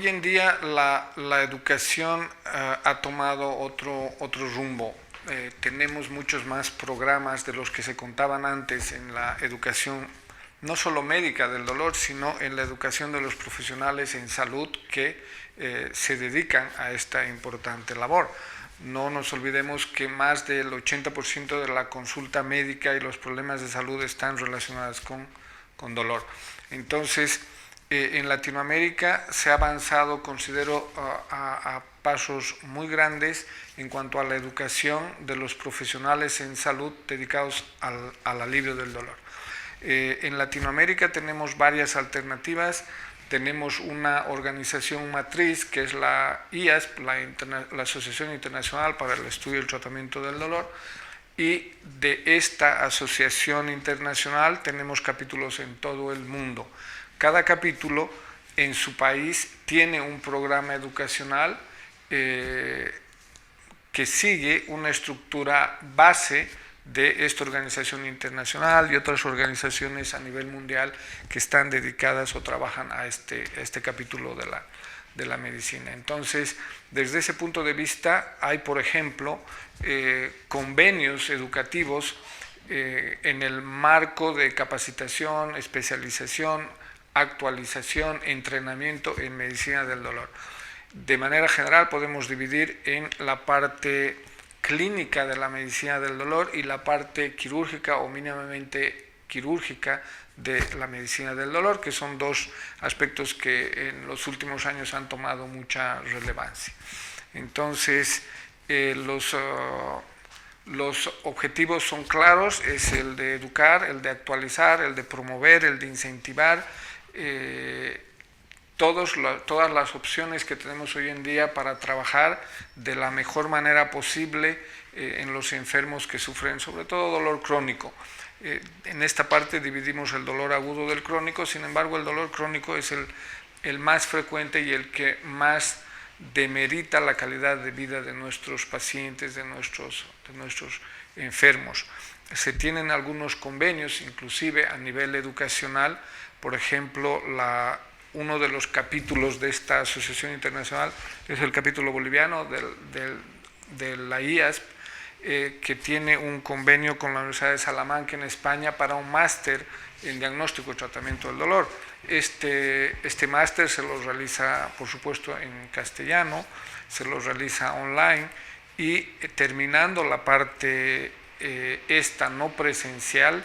hoy en día la educación ha tomado otro rumbo. Tenemos muchos más programas de los que se contaban antes en la educación, no solo médica del dolor, sino en la educación de los profesionales en salud que se dedican a esta importante labor. No nos olvidemos que más del 80% de la consulta médica y los problemas de salud están relacionados con dolor. Entonces, en Latinoamérica se ha avanzado, considero, a pasos muy grandes en cuanto a la educación de los profesionales en salud dedicados al alivio del dolor. En Latinoamérica tenemos varias alternativas. Tenemos una organización matriz que es la IASP, la Asociación Internacional para el Estudio y el Tratamiento del Dolor, y de esta asociación internacional tenemos capítulos en todo el mundo. Cada capítulo en su país tiene un programa educacional que sigue una estructura base de esta organización internacional y otras organizaciones a nivel mundial que están dedicadas o trabajan a este capítulo de la medicina. Entonces, desde ese punto de vista, hay, por ejemplo, convenios educativos en el marco de capacitación, especialización, actualización, entrenamiento en medicina del dolor. De manera general podemos dividir en la parte clínica de la medicina del dolor y la parte quirúrgica o mínimamente quirúrgica de la medicina del dolor, que son dos aspectos que en los últimos años han tomado mucha relevancia. Entonces, los objetivos son claros, es el de educar, el de actualizar, el de promover, el de incentivar todas las opciones que tenemos hoy en día para trabajar de la mejor manera posible en los enfermos que sufren sobre todo dolor crónico. En esta parte dividimos el dolor agudo del crónico, sin embargo el dolor crónico es el más frecuente y el que más demerita la calidad de vida de nuestros pacientes, de nuestros enfermos. Se tienen algunos convenios, inclusive a nivel educacional, por ejemplo, uno de los capítulos de esta asociación internacional es el capítulo boliviano de la IASP, que tiene un convenio con la Universidad de Salamanca en España para un máster en diagnóstico y tratamiento del dolor. Este máster se lo realiza, por supuesto, en castellano, se lo realiza online y terminando la parte esta no presencial,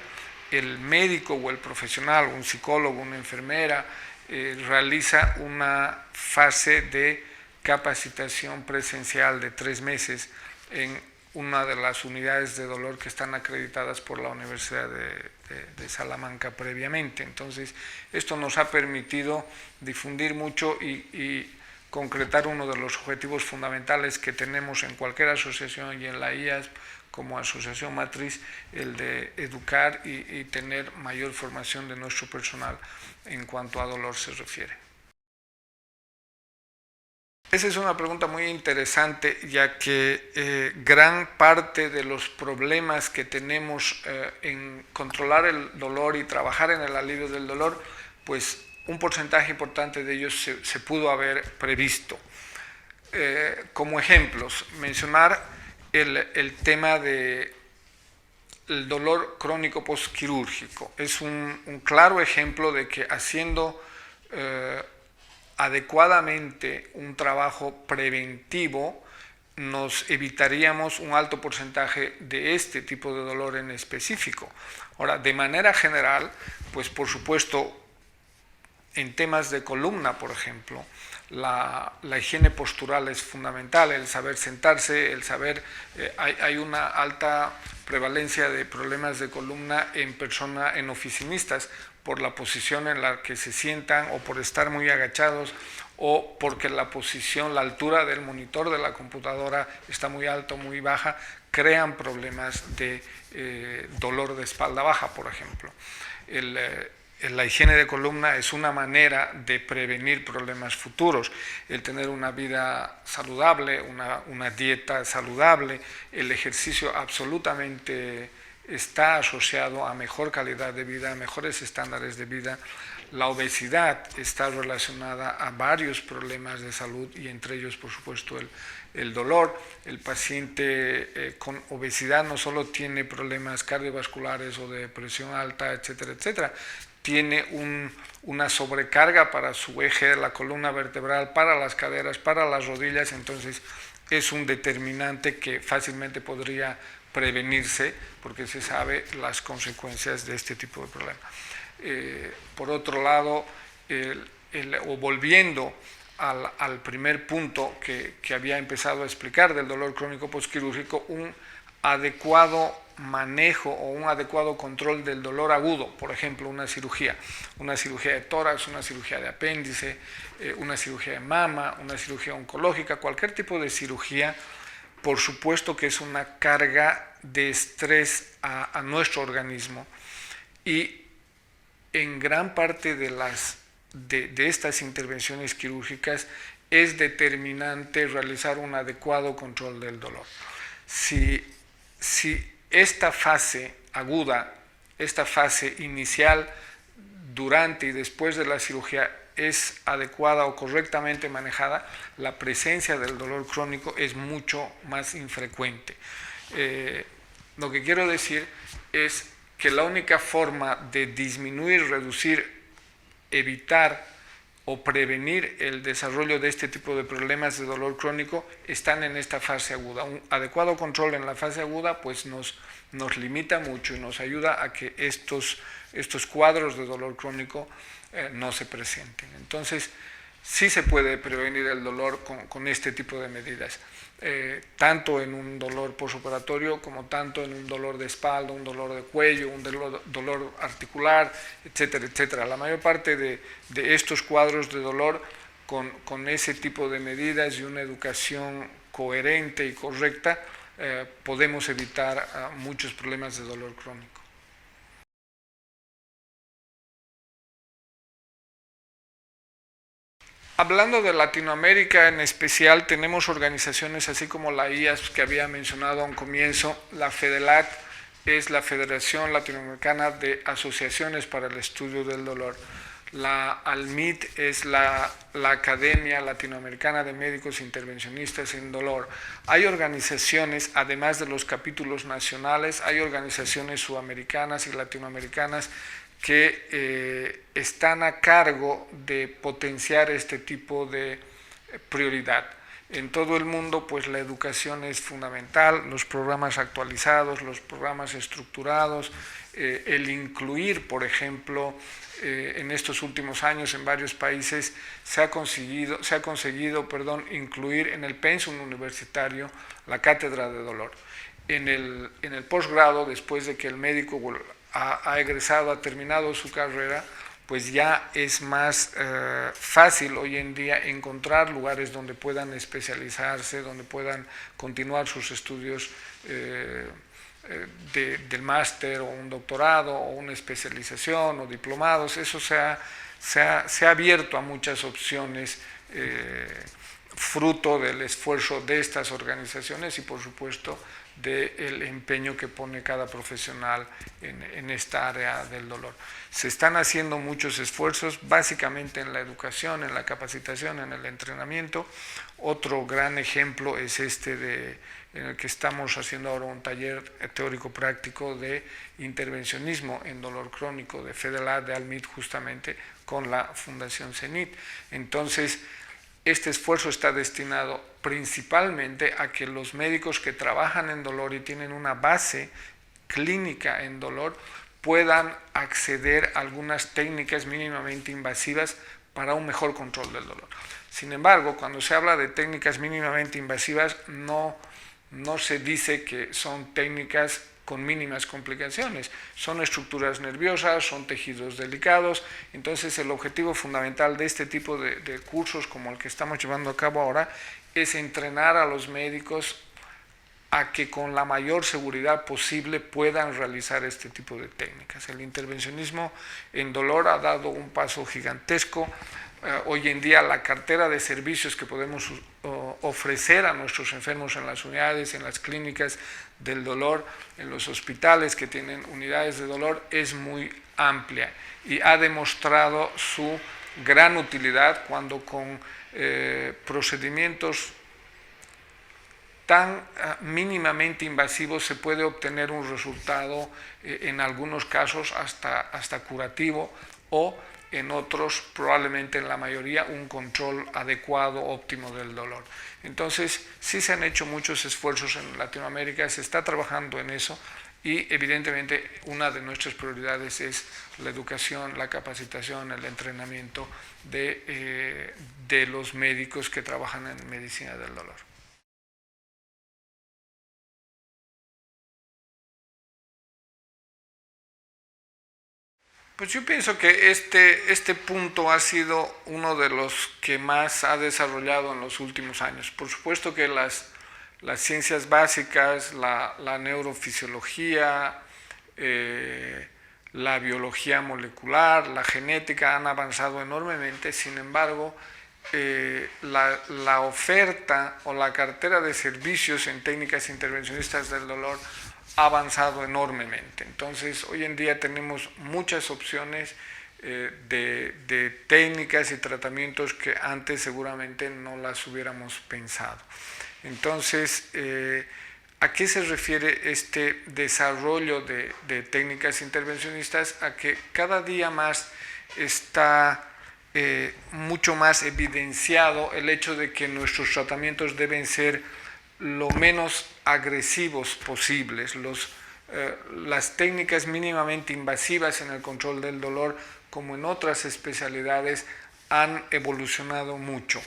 el médico o el profesional, un psicólogo, una enfermera, realiza una fase de capacitación presencial de 3 meses en una de las unidades de dolor que están acreditadas por la Universidad de Salamanca previamente. Entonces, esto nos ha permitido difundir mucho y concretar uno de los objetivos fundamentales que tenemos en cualquier asociación y en la IASP como asociación matriz, el de educar y tener mayor formación de nuestro personal en cuanto a dolor se refiere. Esa es una pregunta muy interesante, ya que gran parte de los problemas que tenemos en controlar el dolor y trabajar en el alivio del dolor, pues un porcentaje importante de ellos se pudo haber previsto. Como ejemplos, mencionar el tema del dolor crónico postquirúrgico. Es un claro ejemplo de que haciendo adecuadamente un trabajo preventivo nos evitaríamos un alto porcentaje de este tipo de dolor en específico. Ahora, de manera general, pues por supuesto, en temas de columna, por ejemplo, la higiene postural es fundamental, el saber sentarse, el saber, hay una alta prevalencia de problemas de columna en oficinistas por la posición en la que se sientan o por estar muy agachados o porque la altura del monitor de la computadora está muy alta o muy baja, crean problemas de dolor de espalda baja, por ejemplo. La higiene de columna es una manera de prevenir problemas futuros, el tener una vida saludable, una dieta saludable, el ejercicio absolutamente está asociado a mejor calidad de vida, a mejores estándares de vida. La obesidad está relacionada a varios problemas de salud y entre ellos, por supuesto, el dolor. El paciente con obesidad no solo tiene problemas cardiovasculares o de presión alta, etcétera, etcétera, tiene una sobrecarga para su eje de la columna vertebral, para las caderas, para las rodillas, entonces es un determinante que fácilmente podría prevenirse porque se sabe las consecuencias de este tipo de problema. Por otro lado, volviendo al primer punto que había empezado a explicar del dolor crónico postquirúrgico, un adecuado manejo o un adecuado control del dolor agudo, por ejemplo, una cirugía de tórax, una cirugía de apéndice, una cirugía de mama, una cirugía oncológica, cualquier tipo de cirugía, por supuesto que es una carga de estrés a nuestro organismo y en gran parte de estas intervenciones quirúrgicas es determinante realizar un adecuado control del dolor. Si esta fase aguda, esta fase inicial, durante y después de la cirugía es adecuada o correctamente manejada, la presencia del dolor crónico es mucho más infrecuente. Lo que quiero decir es que la única forma de disminuir, reducir, evitar o prevenir el desarrollo de este tipo de problemas de dolor crónico están en esta fase aguda. Un adecuado control en la fase aguda pues nos limita mucho y nos ayuda a que estos cuadros de dolor crónico no se presenten. Entonces, sí se puede prevenir el dolor con este tipo de medidas, tanto en un dolor postoperatorio como tanto en un dolor de espalda, un dolor de cuello, un dolor articular, etcétera, etcétera. La mayor parte de estos cuadros de dolor con ese tipo de medidas y una educación coherente y correcta podemos evitar muchos problemas de dolor crónico. Hablando de Latinoamérica en especial, tenemos organizaciones así como la IAS que había mencionado a un comienzo. La FEDELAT es la Federación Latinoamericana de Asociaciones para el Estudio del Dolor. La ALMIT es la Academia Latinoamericana de Médicos Intervencionistas en Dolor. Hay organizaciones, además de los capítulos nacionales, hay organizaciones sudamericanas y latinoamericanas que están a cargo de potenciar este tipo de prioridad. En todo el mundo, pues la educación es fundamental, los programas actualizados, los programas estructurados, el incluir, por ejemplo, en estos últimos años en varios países se ha conseguido incluir en el pensum universitario la cátedra de dolor. En el posgrado, después de que el médico ha egresado, ha terminado su carrera, pues ya es más fácil hoy en día encontrar lugares donde puedan especializarse, donde puedan continuar sus estudios del máster o un doctorado o una especialización o diplomados. Eso se ha abierto a muchas opciones fruto del esfuerzo de estas organizaciones y por supuesto del empeño que pone cada profesional en esta área del dolor. Se están haciendo muchos esfuerzos, básicamente en la educación, en la capacitación, en el entrenamiento. Otro gran ejemplo es en el que estamos haciendo ahora un taller teórico práctico de intervencionismo en dolor crónico de FEDELAT, de ALMIT, justamente con la Fundación CENIT. Entonces, este esfuerzo está destinado principalmente a que los médicos que trabajan en dolor y tienen una base clínica en dolor puedan acceder a algunas técnicas mínimamente invasivas para un mejor control del dolor. Sin embargo, cuando se habla de técnicas mínimamente invasivas, no se dice que son técnicas con mínimas complicaciones. Son estructuras nerviosas, son tejidos delicados. Entonces, el objetivo fundamental de este tipo de cursos como el que estamos llevando a cabo ahora es entrenar a los médicos a que con la mayor seguridad posible puedan realizar este tipo de técnicas. El intervencionismo en dolor ha dado un paso gigantesco. Hoy en día la cartera de servicios que podemos ofrecer a nuestros enfermos en las unidades, en las clínicas del dolor, en los hospitales que tienen unidades de dolor, es muy amplia y ha demostrado su gran utilidad cuando con procedimientos tan mínimamente invasivos se puede obtener un resultado, en algunos casos hasta curativo, o en otros, probablemente en la mayoría, un control adecuado, óptimo del dolor. Entonces, sí se han hecho muchos esfuerzos en Latinoamérica, se está trabajando en eso y evidentemente una de nuestras prioridades es la educación, la capacitación, el entrenamiento de los médicos que trabajan en medicina del dolor. Pues yo pienso que este punto ha sido uno de los que más ha desarrollado en los últimos años. Por supuesto que las ciencias básicas, la neurofisiología, la biología molecular, la genética han avanzado enormemente. Sin embargo, la oferta o la cartera de servicios en técnicas intervencionistas del dolor ha avanzado enormemente. Entonces, hoy en día tenemos muchas opciones de técnicas y tratamientos que antes seguramente no las hubiéramos pensado. Entonces, ¿a qué se refiere este desarrollo de técnicas intervencionistas? A que cada día más está mucho más evidenciado el hecho de que nuestros tratamientos deben ser lo menos agresivos posibles. Las técnicas mínimamente invasivas en el control del dolor, como en otras especialidades, han evolucionado mucho.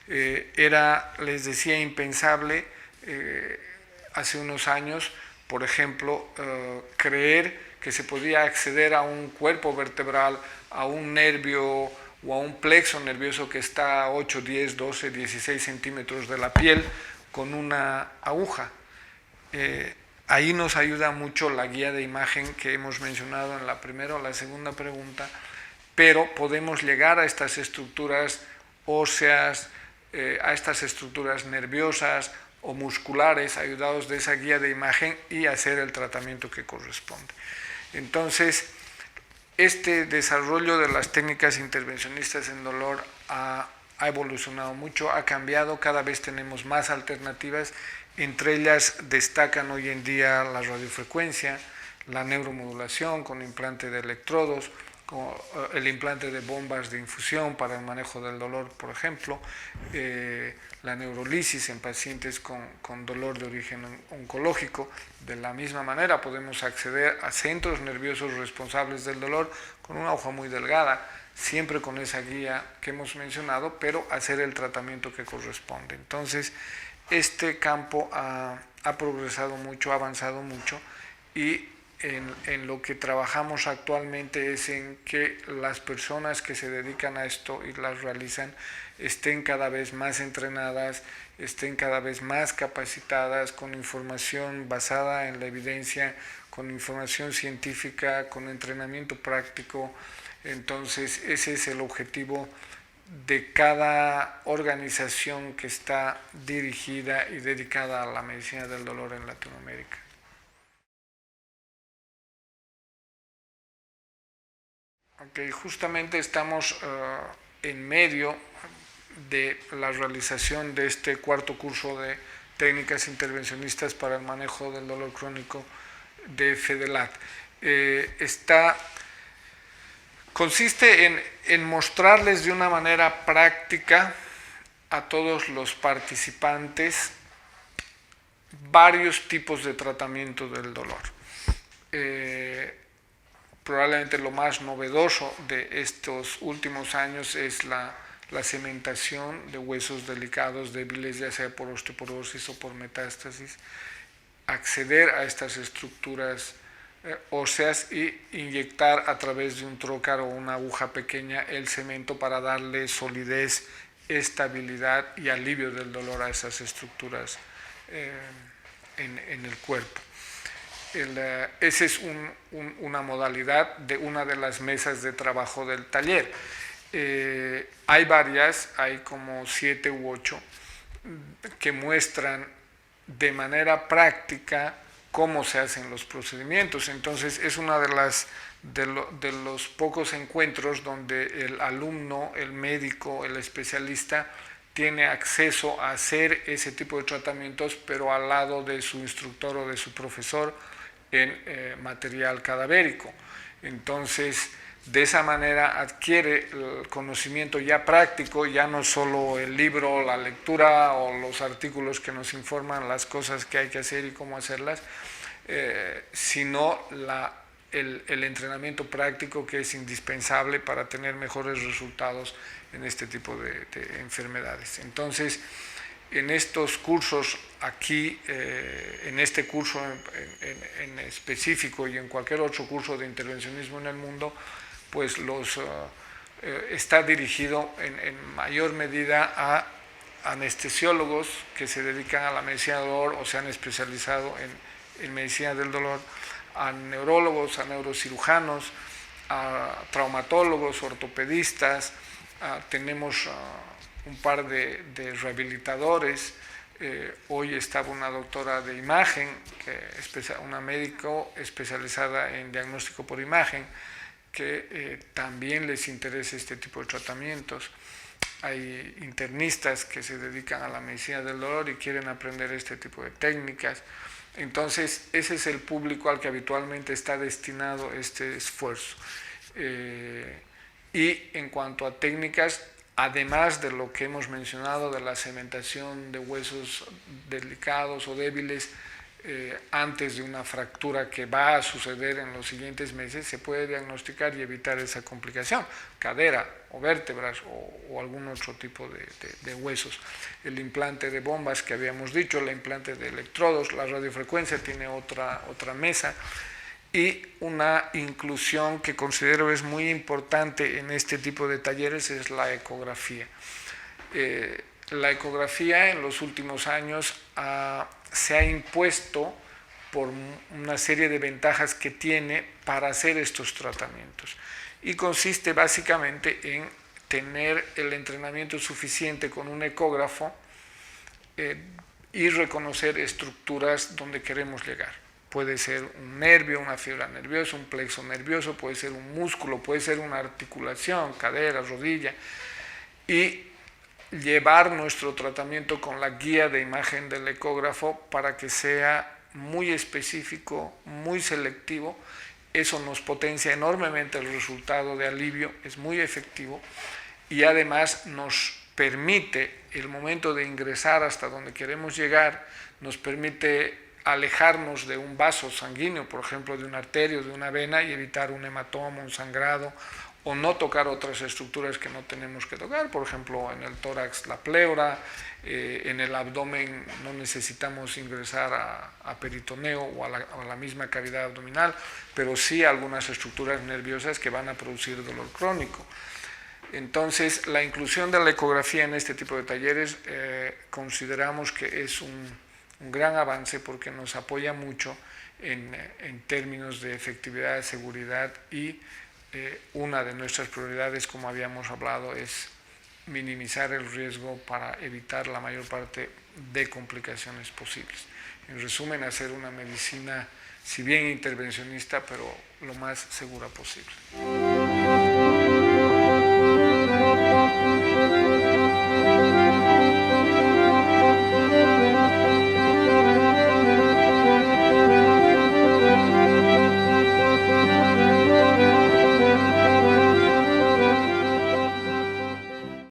Era, les decía, impensable hace unos años, por ejemplo, creer que se podía acceder a un cuerpo vertebral, a un nervio o a un plexo nervioso que está a 8, 10, 12, 16 centímetros de la piel con una aguja. Ahí nos ayuda mucho la guía de imagen que hemos mencionado en la primera o la segunda pregunta, pero podemos llegar a estas estructuras óseas, a estas estructuras nerviosas o musculares, ayudados de esa guía de imagen, y hacer el tratamiento que corresponde. Entonces, este desarrollo de las técnicas intervencionistas en dolor ha evolucionado mucho, ha cambiado, cada vez tenemos más alternativas. Entre ellas destacan hoy en día la radiofrecuencia, la neuromodulación con implante de electrodos, con el implante de bombas de infusión para el manejo del dolor, por ejemplo, la neurolisis en pacientes con dolor de origen oncológico. De la misma manera podemos acceder a centros nerviosos responsables del dolor con una hoja muy delgada, siempre con esa guía que hemos mencionado, pero hacer el tratamiento que corresponde. Entonces, este campo ha progresado mucho, ha avanzado mucho, y en lo que trabajamos actualmente es en que las personas que se dedican a esto y las realizan estén cada vez más entrenadas, estén cada vez más capacitadas, con información basada en la evidencia, con información científica, con entrenamiento práctico. Entonces, ese es el objetivo de cada organización que está dirigida y dedicada a la medicina del dolor en Latinoamérica. Okay, justamente estamos en medio de la realización de este cuarto curso de técnicas intervencionistas para el manejo del dolor crónico de FEDELAT. Consiste en mostrarles de una manera práctica a todos los participantes varios tipos de tratamiento del dolor. Probablemente lo más novedoso de estos últimos años es la cementación de huesos delicados débiles, ya sea por osteoporosis o por metástasis, acceder a estas estructuras óseas y inyectar a través de un trocar o una aguja pequeña el cemento para darle solidez, estabilidad y alivio del dolor a esas estructuras en el cuerpo. Esa es una modalidad de una de las mesas de trabajo del taller. Hay varias, hay como 7 u 8 que muestran de manera práctica cómo se hacen los procedimientos. Entonces es una de los pocos encuentros donde el alumno, el médico, el especialista tiene acceso a hacer ese tipo de tratamientos, pero al lado de su instructor o de su profesor en material cadavérico. Entonces, de esa manera adquiere el conocimiento ya práctico, ya no solo el libro, la lectura o los artículos que nos informan las cosas que hay que hacer y cómo hacerlas, sino el entrenamiento práctico, que es indispensable para tener mejores resultados en este tipo de enfermedades. Entonces, en estos cursos aquí, en este curso en específico y en cualquier otro curso de intervencionismo en el mundo, pues está dirigido en mayor medida a anestesiólogos que se dedican a la medicina del dolor o se han especializado en medicina del dolor, a neurólogos, a neurocirujanos, a traumatólogos, ortopedistas, tenemos un par de rehabilitadores. Hoy estaba una doctora de imagen, una médico especializada en diagnóstico por imagen, que también les interesa este tipo de tratamientos. Hay internistas que se dedican a la medicina del dolor y quieren aprender este tipo de técnicas. Entonces, ese es el público al que habitualmente está destinado este esfuerzo. Y en cuanto a técnicas, además de lo que hemos mencionado de la cementación de huesos delicados o débiles antes de una fractura que va a suceder en los siguientes meses, se puede diagnosticar y evitar esa complicación, cadera o vértebras o algún otro tipo de huesos. El implante de bombas que habíamos dicho, el implante de electrodos, la radiofrecuencia tiene otra mesa. Y una inclusión que considero es muy importante en este tipo de talleres es la ecografía. La ecografía en los últimos años se ha impuesto por una serie de ventajas que tiene para hacer estos tratamientos. Y consiste básicamente en tener el entrenamiento suficiente con un ecógrafo y reconocer estructuras donde queremos llegar. Puede ser un nervio, una fibra nerviosa, un plexo nervioso, puede ser un músculo, puede ser una articulación, cadera, rodilla, y llevar nuestro tratamiento con la guía de imagen del ecógrafo para que sea muy específico, muy selectivo. Eso nos potencia enormemente el resultado de alivio, es muy efectivo y además nos permite, el momento de ingresar hasta donde queremos llegar, nos permite alejarnos de un vaso sanguíneo, por ejemplo, de una arteria o de una vena, y evitar un hematoma, un sangrado, o no tocar otras estructuras que no tenemos que tocar, por ejemplo, en el tórax la pleura, en el abdomen no necesitamos ingresar a peritoneo o a la misma cavidad abdominal, pero sí a algunas estructuras nerviosas que van a producir dolor crónico. Entonces, la inclusión de la ecografía en este tipo de talleres consideramos que es un gran avance porque nos apoya mucho en términos de efectividad, seguridad y una de nuestras prioridades, como habíamos hablado, es minimizar el riesgo para evitar la mayor parte de complicaciones posibles. En resumen, hacer una medicina, si bien intervencionista, pero lo más segura posible.